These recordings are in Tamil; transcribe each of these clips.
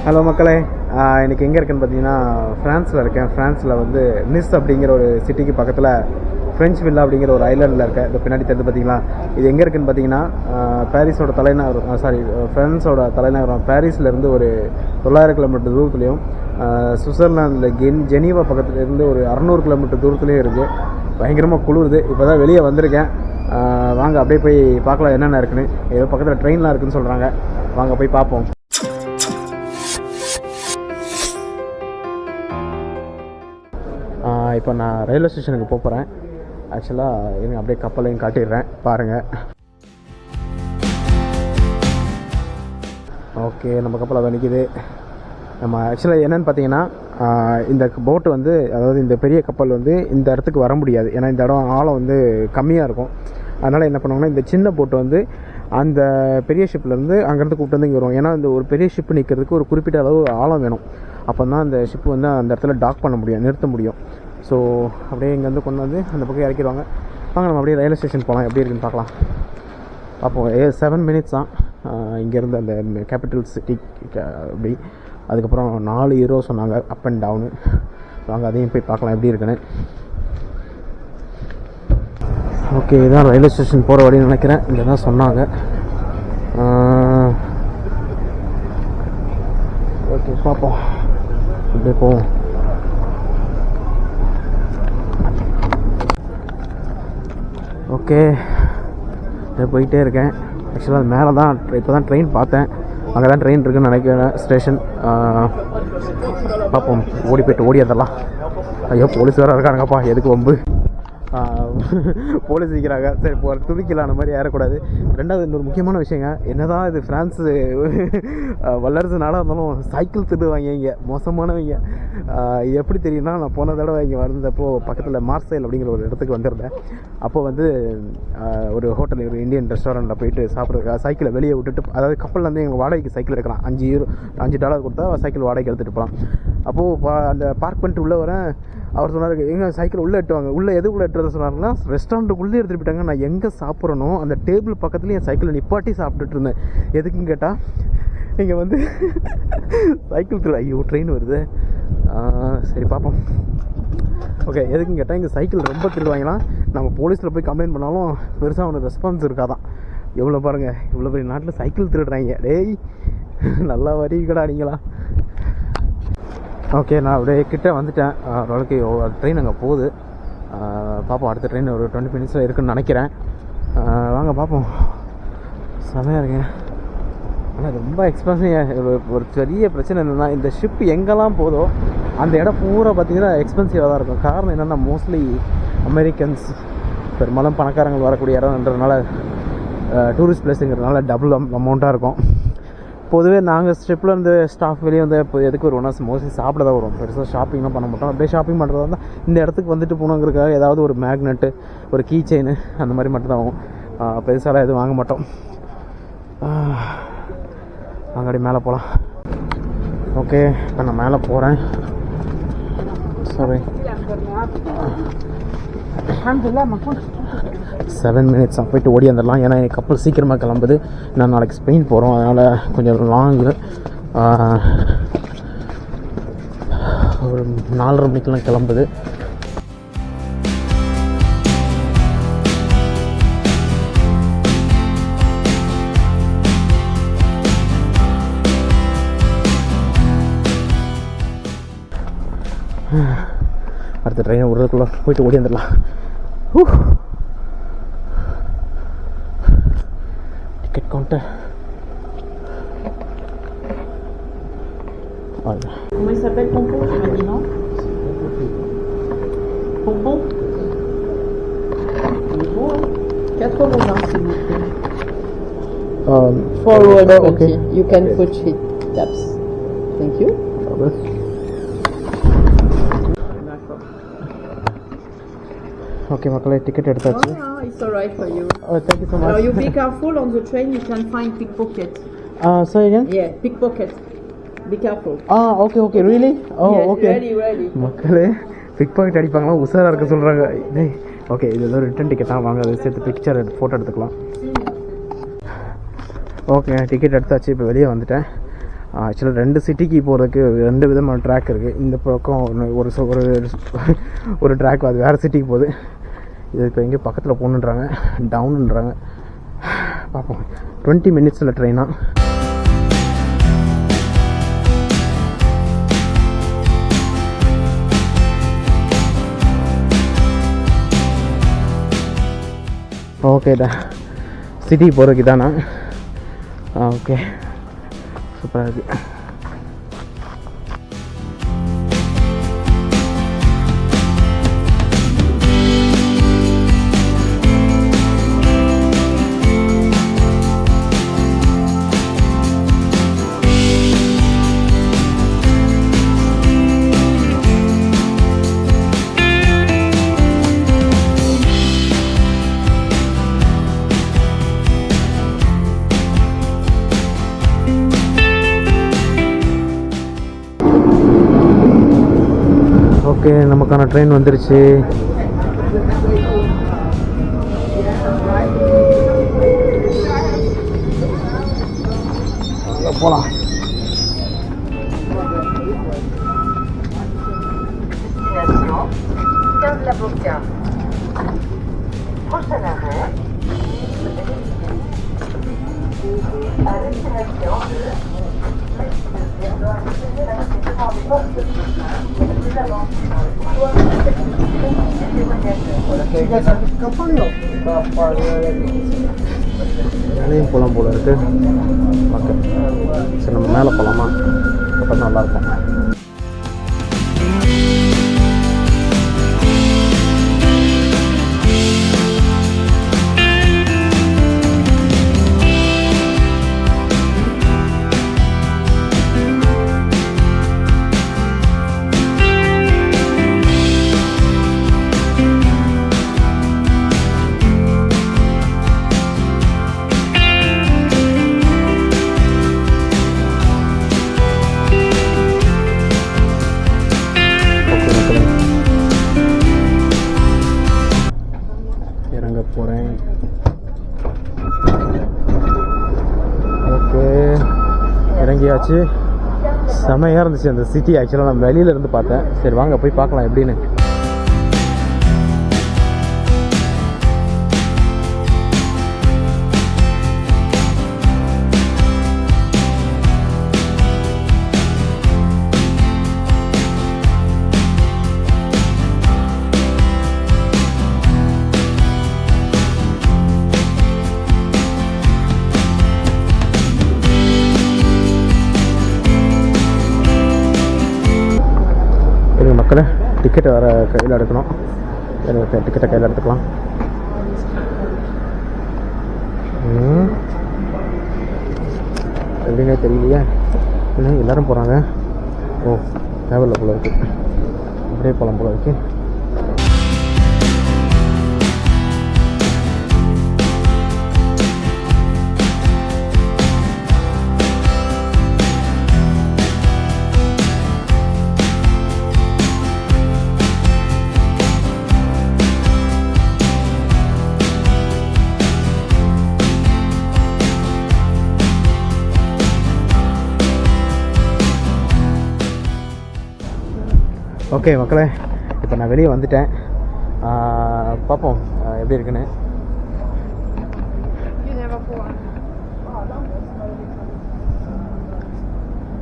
ஹலோ மக்களே, இன்றைக்கி எங்கே இருக்கேன்னு பார்த்தீங்கன்னா ஃப்ரான்ஸில் இருக்கேன். ஃப்ரான்ஸில் வந்து நிஸ் அப்படிங்கிற ஒரு சிட்டிக்கு பக்கத்தில் ஃப்ரெஞ்ச் வில்லா அப்படிங்கிற ஒரு ஐலாண்டில் இருக்கேன். இந்த பின்னாடி தெரிஞ்சு பார்த்தீங்களா, இது எங்கே இருக்குதுன்னு பார்த்தீங்கன்னா பாரிஸோட தலைநகரம் ஃப்ரான்ஸோட தலைநகரம் பாரிஸ்லேருந்து ஒரு 900 கிலோமீட்டர் தூரத்துலேயும், சுவிட்சர்லாந்தில் ஜெனீவா பக்கத்துலேருந்து ஒரு 600 கிலோமீட்டர் தூரத்துலேயும் இருக்குது. பயங்கரமாக குளிருது. இப்போ தான் வெளியே வந்திருக்கேன். வாங்க அப்படியே போய் பார்க்கலாம் என்னென்ன இருக்குன்னு. ஏதோ பக்கத்தில் ட்ரெயின்லாம் இருக்குதுன்னு சொல்கிறாங்க. வாங்க போய் பார்ப்போம். இப்போ நான் ரயில்வே ஸ்டேஷனுக்கு போகிறேன். ஆக்சுவலாக இருங்க அப்படியே கப்பலையும் காட்டிடுறேன் பாருங்கள். ஓகே, நம்ம கப்பலை தான் நிற்கிது. நம்ம ஆக்சுவலாக என்னென்னு பார்த்தீங்கன்னா, இந்த போட்டு வந்து, அதாவது இந்த பெரிய கப்பல் வந்து இந்த இடத்துக்கு வர முடியாது. ஏன்னா இந்த இடம் ஆழம் வந்து கம்மியாக இருக்கும். அதனால் என்ன பண்ணுவாங்கன்னா, இந்த சின்ன போட்டு வந்து அந்த பெரிய ஷிப்லேருந்து அங்கேருந்து கூப்பிட்டு வந்து இங்கே வரும். ஏன்னா இந்த ஒரு பெரிய ஷிப்பு நிற்கிறதுக்கு ஒரு குறிப்பிட்ட அளவு ஆழம் வேணும். அப்போ தான் அந்த ஷிப்பு வந்து அந்த இடத்துல டாக் பண்ண முடியும், நிறுத்த முடியும். ஸோ அப்படியே இங்கேருந்து கொண்டு வந்து அந்த பக்கம் இறக்கிடுவாங்க. வாங்க நம்ம அப்படியே ரயில்வே ஸ்டேஷன் போகலாம், எப்படி இருக்குன்னு பார்க்கலாம். பார்ப்போம். 7 மினிட்ஸ் தான் இங்கேருந்து அந்த கேபிட்டல் சிட்டி. அப்படி அதுக்கப்புறம் 4 யூரோ சொன்னாங்க அப் அண்ட் டவுனு. வாங்க அதையும் போய் பார்க்கலாம் எப்படி இருக்குன்னு. ஓகே, இதுதான் ரயில்வே ஸ்டேஷன் போகிற வழின்னு நினைக்கிறேன். இங்கே தான் சொன்னாங்க. ஓகே, பார்ப்போம், இப்படியே போவோம். ஓகே, போயிட்டே இருக்கேன். ஆக்சுவலாக அது மேலே தான் இப்போ தான் ட்ரெயின் பார்த்தேன். அங்கே தான் ட்ரெயின் இருக்குதுன்னு நினைக்கிறேன், ஸ்டேஷன். பார்ப்போம், ஓடி போய்ட்டு ஓடி வந்துடலாம். ஐயோ, போலீஸ் வேறு இருக்கானுங்கப்பா, எதுக்கு வம்பு. போலீஸ் நிற்கிறாங்க. சரி, இப்போ துதிக்கலான மாதிரி ஏறக்கூடாது. ரெண்டாவது இன்னொரு முக்கியமான விஷயங்க, என்னதான் இது ஃப்ரான்ஸு வல்லரசு நாடாக இருந்தாலும் சைக்கிள் திருடுவாங்க இங்கே, மோசமானவங்க. இது எப்படி தெரியும்னா, நான் போன தடவை இங்கே வந்தப்போ பக்கத்தில் மார்சைல் அப்படிங்கிற ஒரு இடத்துக்கு வந்திருந்தேன். அப்போது வந்து ஒரு ஹோட்டல், ஒரு இந்தியன் ரெஸ்டாரண்ட்டில் போயிட்டு சாப்பிட்றதுக்காக சைக்கிளை வெளியே விட்டுட்டு, அதாவது கப்பலில் வந்து எங்கள் வாடகைக்கு சைக்கிள் எடுக்கலாம். $5 கொடுத்தா சைக்கிள் வாடகைக்கு எடுத்துகிட்டு போகலாம். அப்போது அந்த பார்க் பண்ணிட்டு உள்ளே வரேன். அவர் சொன்னார், எங்கள் சைக்கிள் உள்ளே எட்டுவாங்க. உள்ளே எதுக்குள்ளே எட்டுறது சொன்னார்னா, ரெஸ்டாரண்ட்டுக்குள்ளே எடுத்துகிட்டு போயிட்டாங்க. நான் எங்கே சாப்பிட்றனோ அந்த டேபிள் பக்கத்துலேயும் என் சைக்கிளை நிப்பாட்டி சாப்பிட்டுட்டு இருந்தேன். எதுக்குன்னு கேட்டால், இங்கே வந்து சைக்கிள் திருடு. ஐயோ, ட்ரெயின் வருது. சரி பார்ப்போம். ஓகே, எதுக்குன்னு கேட்டால், இங்கே சைக்கிள் ரொம்ப திருடுவாங்களாம். நம்ம போலீஸில் போய் கம்ப்ளைண்ட் பண்ணாலும் பெருசாக அவனுக்கு ரெஸ்பான்ஸ் இருக்காதான். எவ்வளோ பாருங்கள், இவ்வளோ பெரிய நாட்டில் சைக்கிள் திருடுறாங்க. டேய், நல்லா வரீங்கடா நீங்களா. ஓகே, நான் அப்படியே கிட்டே வந்துட்டேன். ஓரளவுக்கு ட்ரெயின் அங்கே போகுது. பார்ப்போம், அடுத்த ட்ரெயின் ஒரு 20 மினிட்ஸில் இருக்குதுன்னு நினைக்கிறேன். வாங்க பார்ப்போம். செமையாக இருக்கேன். ஆனால் ரொம்ப எக்ஸ்பென்சிவ். ஒரு பெரிய பிரச்சனை என்னென்னா, இந்த ஷிப் எங்கெல்லாம் போதோ அந்த இடம் பூரா பார்த்திங்கன்னா எக்ஸ்பென்சிவாக தான் இருக்கும். காரணம் என்னென்னா, மோஸ்ட்லி அமெரிக்கன்ஸ், பெரும்பாலும் பணக்காரங்கள் வரக்கூடிய இடம்ன்றதுனால, டூரிஸ்ட் பிளேஸுங்கிறதுனால டபுள் அமௌண்ட்டாக இருக்கும். பொதுவே நாங்கள் ஷிப்பில் இருந்து ஸ்டாஃப் வெளியே வந்து இப்போ எதுக்கு வருவோம்னா, மோஸ்ட்லி சாப்பிட தான் வரும். பெருசாக ஷாப்பிங்லாம் பண்ண மாட்டோம். அப்படியே ஷாப்பிங் பண்ணுறதா இருந்தால் இந்த இடத்துக்கு வந்துட்டு போகணுங்கிறதுக்காக ஏதாவது ஒரு மேக்னெட்டு, ஒரு கீ செயின், அந்த மாதிரி மட்டும் தான் ஆகும். பெருசாலாம் எதுவும் வாங்க மாட்டோம். நாங்கள் அப்படியே மேலே போகலாம். ஓகே, இப்போ நான் மேலே போகிறேன். சாரி, 7 மினிட்ஸ் போயிட்டு ஓடி வந்துடலாம். ஏன்னா எனக்கு கப்பல் சீக்கிரமாக கிளம்புது. நான் நாளைக்கு ஸ்பெயின் போகிறோம், அதனால் கொஞ்சம் லாங்கு. ஒரு 4:30 மணிக்கெலாம் கிளம்புது. அடுத்த ட்ரெயினை விடுறதுக்குள்ளே போயிட்டு ஓடி வந்துடலாம். Ticket counter. Comment il s'appelle ton pot? Tu m'as dit non? Pompon? Il est beau, hein? 4,20 s'il vous plaît. Forward, okay. You can put it taps. Thank you. Okay மக்களே, டிக்கெட் எடுத்தாச்சு. It's alright for you. Thank you so much. You be careful on the train. You can find pickpocket. Say again? Yeah, pickpocket. Be careful. Okay, really? Yes, okay. Ready. மக்களே, பிக் பாக்கெட் அடிப்பாங்களா, உஷாராக இருக்க சொல்கிறாங்க. ஓகே, இது ஏதோ ரிட்டன் டிக்கெட் தான். வாங்க, அதை சேர்த்து பிக்சர் ஃபோட்டோ எடுத்துக்கலாம். ஓகே, டிக்கெட் எடுத்தாச்சு. இப்போ வெளியே வந்துட்டேன். ஆக்சுவலாக 2 சிட்டிக்கு போகிறதுக்கு 2 விதமான ட்ராக் இருக்குது. இந்த பக்கம் ஒரு ட்ராக் அது வேறு சிட்டிக்கு போகுது. இது இப்போ எங்கேயும் பக்கத்தில் போகணுன்றாங்க, டவுனுன்றாங்க. பார்ப்போம். 20 மினிட்ஸில் ட்ரெயினா. ஓகேடா, சிட்டிக்கு போகிறதுக்கு தானா? ஓகே, சூப்பராக இருக்குது. ஓகே, நமக்கான ட்ரெயின் வந்துருச்சு. போகலாம். மேலேயும் போகலாம் போல இருக்கு. ஓகே, சரி நம்ம மேலே போகலாமா? அப்போ நல்லாயிருக்கும். இறங்க போகிறேன். ஓகே, இறங்கியாச்சு. செமையாக இருந்துச்சு அந்த சிட்டி. ஆக்சுவலாக நான் வெளியில இருந்து பார்த்தேன். சரி வாங்க போய் பார்க்கலாம் எப்படின்னு. மக்களே, டிக்கெட்டை வேறு கையில் எடுக்கணும். டிக்கெட்டை கையில் எடுத்துக்கலாம். எப்படின்னே தெரியலையே. இல்லை எல்லோரும் போகிறாங்க. ஓ, தேவையில்ல போல இருக்குது. அப்படியே போகலாம் போல இருக்கு. ஓகே மக்களே, இப்போ நான் வெளியே வந்துட்டேன். பார்ப்போம் எப்படி இருக்குன்னு.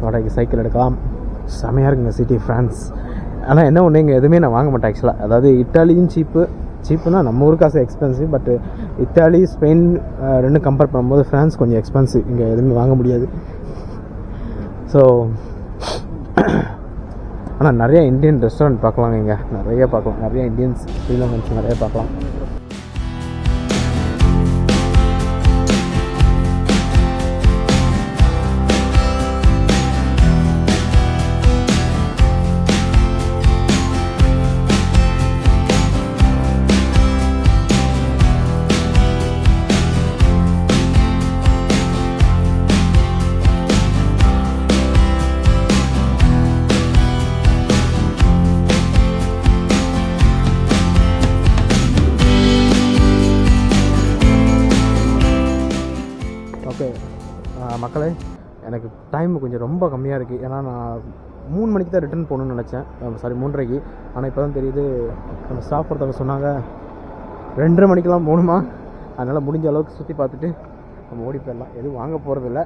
வாடகைக்கு சைக்கிள் எடுக்கலாம். செமையாக இருக்குங்க சிட்டி ஃப்ரான்ஸ். ஆனால் என்ன ஒன்று, இங்கே எதுவுமே நான் வாங்க மாட்டேன் ஆக்சுவலாக. அதாவது இட்டாலியும் சீப்புனா நம்ம ஊர் காசு எக்ஸ்பென்சிவ். பட் இத்தாலி, ஸ்பெயின் ரெண்டும் கம்பேர் பண்ணும்போது ஃப்ரான்ஸ் கொஞ்சம் எக்ஸ்பென்சிவ். இங்கே எதுவுமே வாங்க முடியாது. ஸோ ஆனால் நிறையா இந்தியன் ரெஸ்டாரண்ட் பார்க்கலாங்க. இங்கே நிறைய பார்க்கலாம். நிறைய இந்தியன்ஸ், ஸ்ரீலங்கன்ஸ் நிறைய பார்க்கலாம். டைம் கொஞ்சம் ரொம்ப கம்மியாக இருக்குது. ஏன்னா நான் 3 மணிக்கு தான் ரிட்டர்ன் போகணுன்னு நினச்சேன், சாரி 3:30. ஆனால் இப்போ தான் தெரியுது நம்ம ஸ்டாஃப் ஒருத்தவங்க சொன்னாங்க 2:30 மணிக்கெலாம் போகணுமா. அதனால் முடிஞ்ச அளவுக்கு சுற்றி பார்த்துட்டு நம்ம ஓடி போயிடலாம். எதுவும் வாங்க போகிறதில்ல.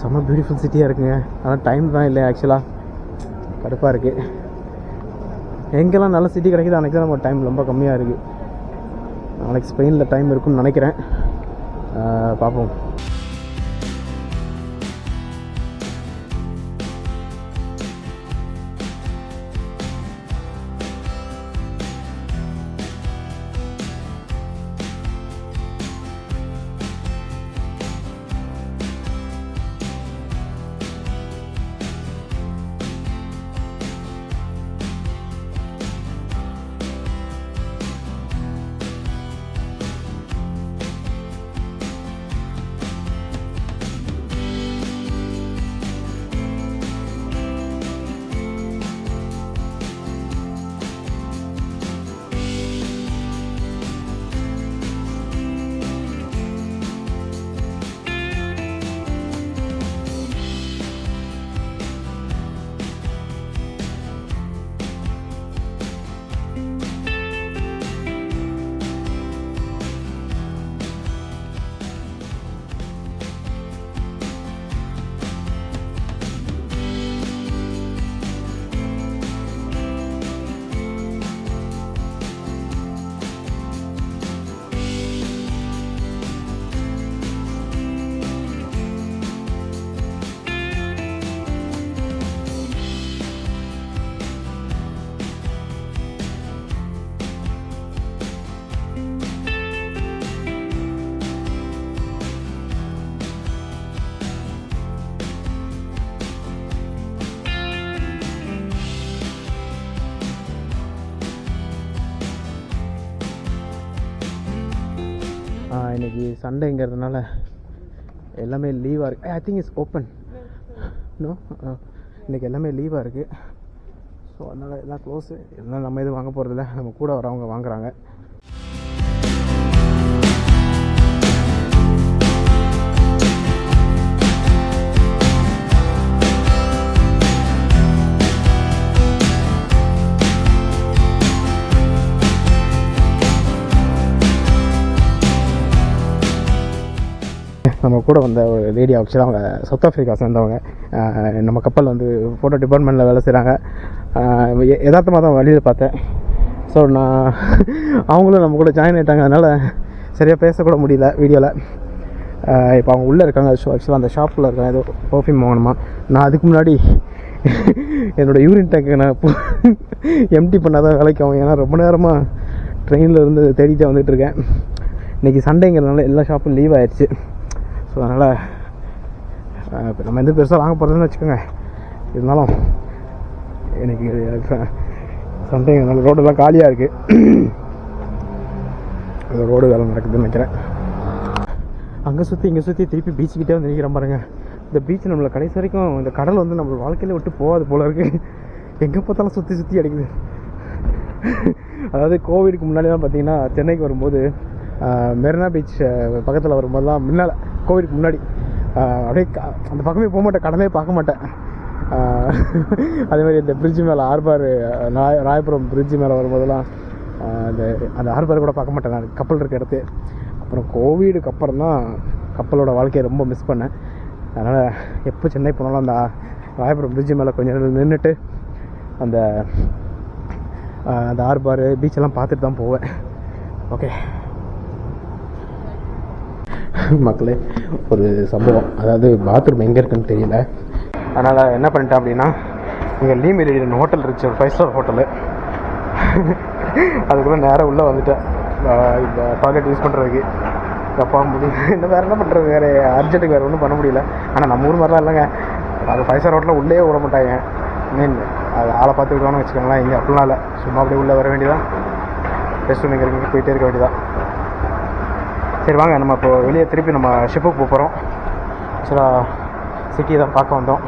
செம்ம பியூட்டிஃபுல் சிட்டியாக இருக்குங்க. ஆனால் டைம் தான் இல்லை, ஆக்சுவலாக கடுப்பாக இருக்குது. எங்கெல்லாம் நல்ல சிட்டி கிடைக்குது அன்றைக்கி தான் நம்ம டைம் ரொம்ப கம்மியாக இருக்குது. நாளைக்கு ஸ்பெயினில் டைம் இருக்குன்னு நினைக்கிறேன், பார்ப்போம். இன்றைக்கி சண்டேங்கிறதுனால எல்லாமே லீவாக இருக்குது. I think it's open. No, இன்றைக்கி எல்லாமே லீவாக இருக்குது. ஸோ அதனால் எல்லாம் க்ளோஸு. எல்லாம் நம்ம எதுவும் வாங்க போகிறதில்ல, நம்ம கூட வரவங்க வாங்குறாங்க. நம்ம கூட வந்த ஒரு லேடி, ஆக்சுவலாக அவங்க சவுத் ஆஃப்ரிக்கா சேர்ந்தவங்க. நம்ம கப்பல் வந்து ஃபோட்டோ டிபார்ட்மெண்ட்டில் வேலை செய்கிறாங்க. யதார்த்தமாக தான் வழியில் பார்த்தேன். ஸோ நான் அவங்களும் நம்ம கூட ஜாயின் ஆகிட்டாங்க. அதனால் சரியாக பேசக்கூட முடியல வீடியோவில். இப்போ அவங்க உள்ளே இருக்காங்க. ஆக்சுவலாக அந்த ஷாப்பில் இருக்காங்க, ஏதோ பர்ஃப்யூம் வாங்கணுமா. நான் அதுக்கு முன்னாடி என்னோடய யூரின் டேங்க்கு நான் எம்டி பண்ணால் தான் வேலைக்கு ஆகும். ஏன்னா ரொம்ப நேரமாக ட்ரெயினில் இருந்து தேடிட்டே வந்துட்டுருக்கேன். இன்றைக்கி சண்டேங்கிறதுனால எல்லா ஷாப்பும் லீவ் ஆயிடுச்சு. ஸோ அதனால் இப்போ நம்ம எந்த பெருசாக வாங்க போகிறதுன்னு வச்சுக்கோங்க. இருந்தாலும் இன்றைக்கி சண்டேங்கிறதுனால ரோடெல்லாம் காலியாக இருக்குது. அந்த ரோடு வேலை நடக்குதுன்னு நினைக்கிறேன். அங்கே சுற்றி இங்கே சுற்றி திருப்பி பீச்சுக்கிட்டே வந்து நிற்கிற பாருங்க. இந்த பீச் நம்மளை கடைசி வரைக்கும், இந்த கடல் வந்து நம்ம வாழ்க்கையில் விட்டு போகாது போல இருக்குது. எங்கே பார்த்தாலும் சுற்றி சுற்றி அடிக்குது. அதாவது கோவிடுக்கு முன்னாடிலாம் பார்த்தீங்கன்னா சென்னைக்கு வரும்போது மெரினா பீச் பக்கத்தில் வரும்போதுலாம், முன்னால் கோவிடுக்கு முன்னாடி அப்படியே அந்த பக்கமே போக மாட்டேன், கடலே பார்க்க மாட்டேன். அதேமாதிரி இந்த பிரிட்ஜு மேலே ஆர்பார், ராயபுரம் பிரிட்ஜு மேலே வரும்போதெல்லாம் அந்த ஆர்பார் கூட பார்க்க மாட்டேன் நான், கப்பல் இருக்க இடத்து. அப்புறம் கோவிடுக்கு அப்புறம் தான் கப்பலோட வாழ்க்கையை ரொம்ப மிஸ் பண்ணேன். அதனால் எப்போ சென்னை போனாலும் அந்த ராயபுரம் பிரிட்ஜு மேலே கொஞ்சம் நேரம் நின்றுட்டு அந்த ஆர்பார் பீச்செல்லாம் பார்த்துட்டு தான் போவேன். ஓகே மக்களே, ஒரு சம்பவம். அதாவது பாத்ரூம் எங்கே இருக்குன்னு தெரியல. அதனால் என்ன பண்ணிட்டேன் அப்படின்னா, இங்கே லீமெரிடியன் ஹோட்டல் இருந்துச்சு, ஒரு 5 ஸ்டார் ஹோட்டலு. அதுக்குள்ளே நேராக உள்ளே வந்துட்டேன் இந்த டாய்லெட் யூஸ் பண்ணுறதுக்கு. அப்பா முடியும் இன்னும் வேறு என்ன பண்ணுறது, வேறு அர்ஜென்ட்டுக்கு வேறு ஒன்றும் பண்ண முடியல. ஆனால் நம்ம ஊர் மாதிரிலாம் இல்லைங்க, அது 5 ஸ்டார் ஹோட்டலில் உள்ளே விட மாட்டாங்க. மீன் அது ஆளை பார்த்து விடுவான்னு வச்சுக்கோங்களேன். இங்கே அப்படிலாம் இல்லை, சும்மா அப்படியே உள்ளே வர வேண்டியதான், ரெஸ்ட் ரூம் இங்கே இங்கே போயிட்டே இருக்க வேண்டியதான். சரி வாங்க, நம்ம இப்போ வெளியே திருப்பி நம்ம ஷிப்புக்கு போக போகிறோம். ஆக்சுவலாக சிட்டியை தான் பார்க்க வந்தோம்.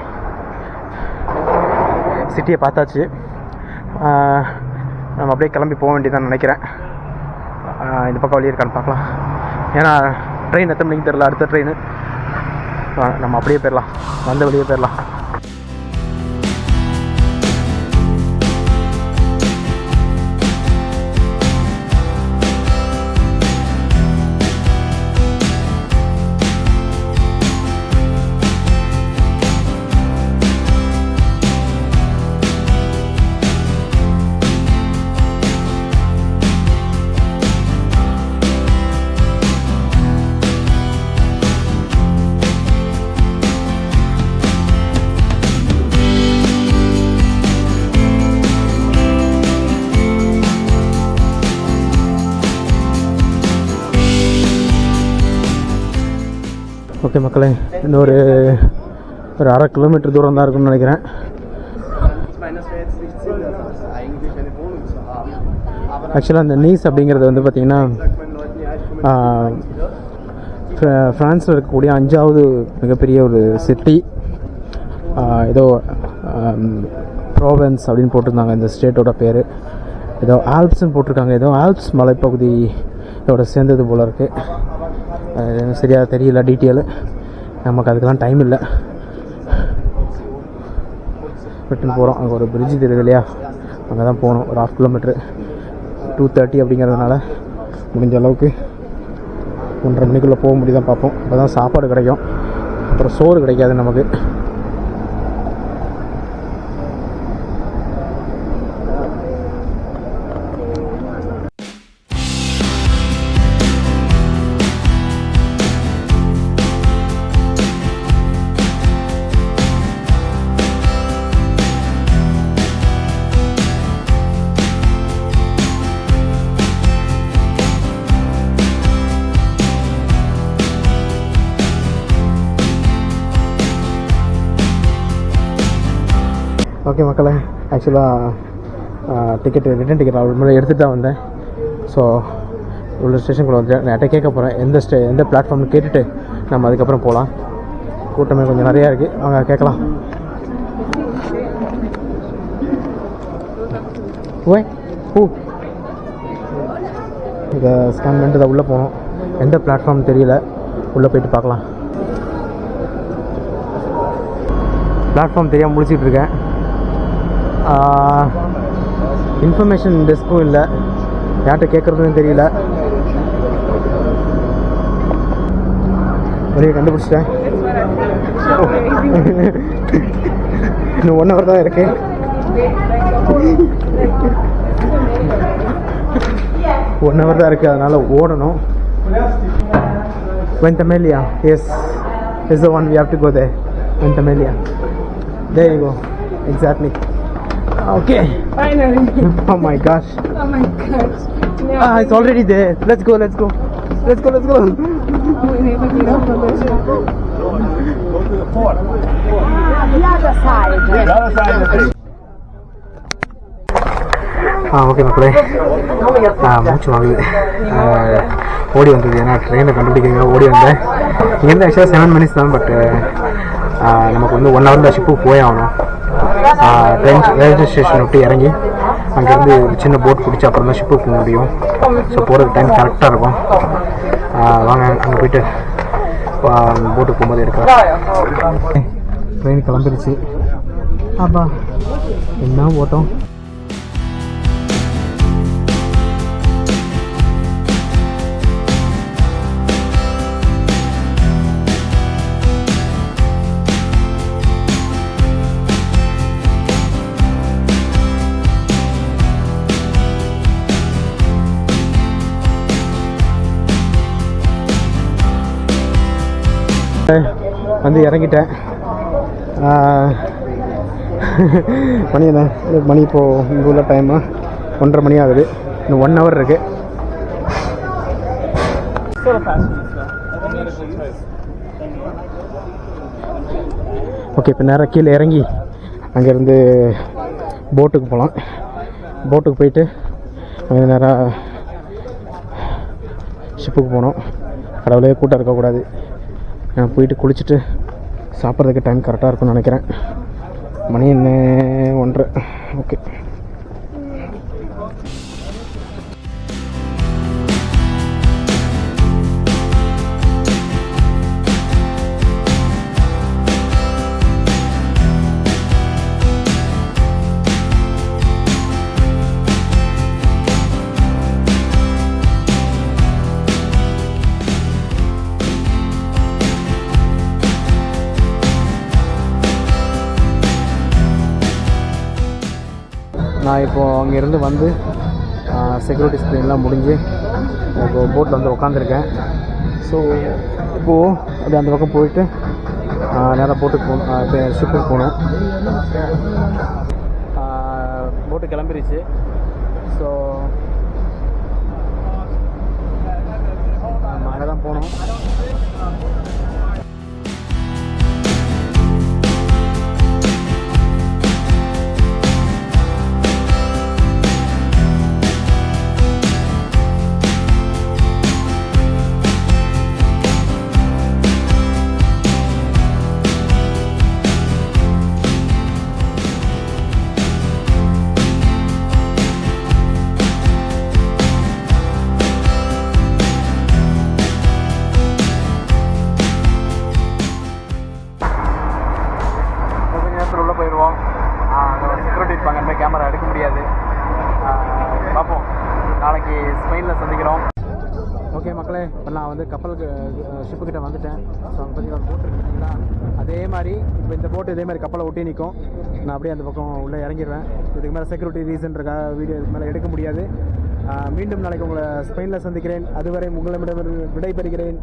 சிட்டியை பார்த்தாச்சு, நம்ம அப்படியே கிளம்பி போக வேண்டியதான் நினைக்கிறேன். இந்த பக்கம் வழியே இருக்கான்னு பார்க்கலாம். ஏன்னா ட்ரெயின் எத்தனை மணிக்கு தெரில, அடுத்த ட்ரெயின். நம்ம அப்படியே போயிடலாம், வந்த வழியே போயிடலாம். ஓகே மக்களே, இன்னொரு 1/2 கிலோமீட்டர் தூரம் தான் இருக்குன்னு நினைக்கிறேன். ஆக்சுவலாக அந்த நீஸ் அப்படிங்கிறது வந்து பார்த்திங்கன்னா ஃப்ரான்ஸில் இருக்கக்கூடிய 5வது மிகப்பெரிய ஒரு சிட்டி. ஏதோ ப்ரோவென்ஸ் அப்படின்னு போட்டிருந்தாங்க இந்த ஸ்டேட்டோட பேர். ஏதோ ஆல்ப்ஸ்ன்னு போட்டிருக்காங்க, ஏதோ ஆல்ப்ஸ் மலைப்பகுதியோட சேர்ந்தது போல் இருக்குது. சரியாக தெரியல டீட்டெயிலு, நமக்கு அதுக்கெல்லாம் டைம் இல்லை. விட்டுன்னு போகிறோம். அங்கே ஒரு பிரிட்ஜு தெரியுது இல்லையா, அங்கே தான் போகணும். ஒரு 1/2 கிலோமீட்ரு, 2:30 அப்படிங்கிறதுனால முடிஞ்ச அளவுக்கு 1:30 மணிக்குள்ளே போக முடியுதான் பார்ப்போம். அப்போ தான் சாப்பாடு கிடைக்கும், அப்புறம் சோறு கிடைக்காது நமக்கு. ஓகே மக்களே, ஆக்சுவலாக ரிட்டன் டிக்கெட் முன்னாடி எடுத்துகிட்டு தான் வந்தேன். ஸோ இவ்வளோ ஸ்டேஷனுக்குள்ளே வந்துட்டேன். நான் என்கிட்ட கேட்க போகிறேன் எந்த பிளாட்ஃபார்ம்னு கேட்டுட்டு நம்ம அதுக்கப்புறம் போகலாம். கூட்டமே கொஞ்சம் நிறையா இருக்குது, அவங்க கேட்கலாம். ஓய் இதை ஸ்கேன் பண்ணிட்டு தான் உள்ளே போகணும். எந்த பிளாட்ஃபார்ம் தெரியல, உள்ளே போயிட்டு பார்க்கலாம். பிளாட்ஃபார்ம் தெரியாமல் முடிச்சிட்டு இருக்கேன். இன்ஃபர்மேஷன் டெஸ்க்கும் இல்லை, யார்கிட்ட கேட்குறதுன்னு தெரியல. வழியை கண்டுபிடிச்சிட்டேன். இன்னும் 1 ஹவர் தான் இருக்கு. அதனால் ஓடணும். Ventimiglia, yes, is the one we have to go there. Ventimiglia, there you go, exactly. Okay, Finally. Oh my gosh. Oh my gosh. No, It's already there. Let's go. oh, we never get off of this. Go to the port. The other side. The other side of the thing. Okay மக்களே, மூச்சு வாங்குது. ஓடி வந்தது, ஏன்னா ட்ரெயினை கண்டுபிடிக்கிறீங்க ஓடி வந்தேன். இங்கேருந்து ஆக்சுவலாக 7 minutes தான், பட் நமக்கு வந்து 1 hour ஷிப்புக்கு போய் ஆகணும். ரயில்வே ஸ்டேஷன் விட்டு இறங்கி அங்கேருந்து ஒரு சின்ன போட் பிடிச்சி அப்புறம் தான் ஷிப்புக்கு போக முடியும். ஸோ போகிறதுக்கு டைம் கரெக்டாக இருக்கும். வாங்க அங்கே போயிட்டு போட்டுக்கு போகும்போது எடுக்கலாம். ட்ரெயின் கிளம்பிடுச்சு. அப்பா என்ன ஓட்டம். வந்து இறங்கிட்டேன். மணி என்ன மணி இப்போது இங்கே உள்ள டைமு 1:30 மணி ஆகுது. இன்னும் 1 hour இருக்குது. ஓகே, இப்போ நேராக கீழே இறங்கி அங்கேருந்து போட்டுக்கு போகலாம். போட்டுக்கு போயிட்டு அங்கே நேராக ஷிப்புக்கு போகணும். கடவுளே கூட்டம் இருக்கக்கூடாது. நான் போயிட்டு குளிச்சுட்டு சாப்பிட்றதுக்கு டைம் கரெக்டாக இருக்கும்னு நினைக்கிறேன். மணி என்ன 1:30. ஓகே, நான் இப்போது அங்கேருந்து வந்து செக்யூரிட்டி ஸ்க்ரீன்லாம் முடிஞ்சு இப்போது போட்டில் வந்து உட்காந்துருக்கேன். ஸோ இப்போது அது அந்த பக்கம் போயிட்டு நேராக போட்டுக்கு போகணும். இப்போ ஷிப்புக்கு போகணும். போட்டு கிளம்பிருச்சு. ஸோ நம்ம அங்கே தான் போகணும். உள்ள போயிடுவோம். செக்யூரிட்டி இருப்பாங்க, இந்த கேமரா எடுக்க முடியாது. பார்ப்போம், நாளைக்கு ஸ்பெயினில் சந்திக்கிறோம். ஓகே மக்களே, இப்போ நான் வந்து கப்பலுக்கு ஷிப்புக்கிட்ட வந்துட்டேன். ஸோ அங்கே பார்த்தீங்கன்னா போட்டு இருக்குங்களா, அதே மாதிரி இப்போ இந்த போட்டு இதே மாதிரி கப்பலை ஒட்டி நிற்கும். நான் அப்படியே அந்த பக்கம் உள்ளே இறங்கிடுவேன். இதுக்கு மேலே செக்யூரிட்டி ரீசன்ட்ருக்காக வீடியோ இதுக்கு மேலே எடுக்க முடியாது. மீண்டும் நாளைக்கு உங்களை ஸ்பெயினில் சந்திக்கிறேன். அதுவரை உங்களிடமிருந்து விடைபெறுகிறேன்.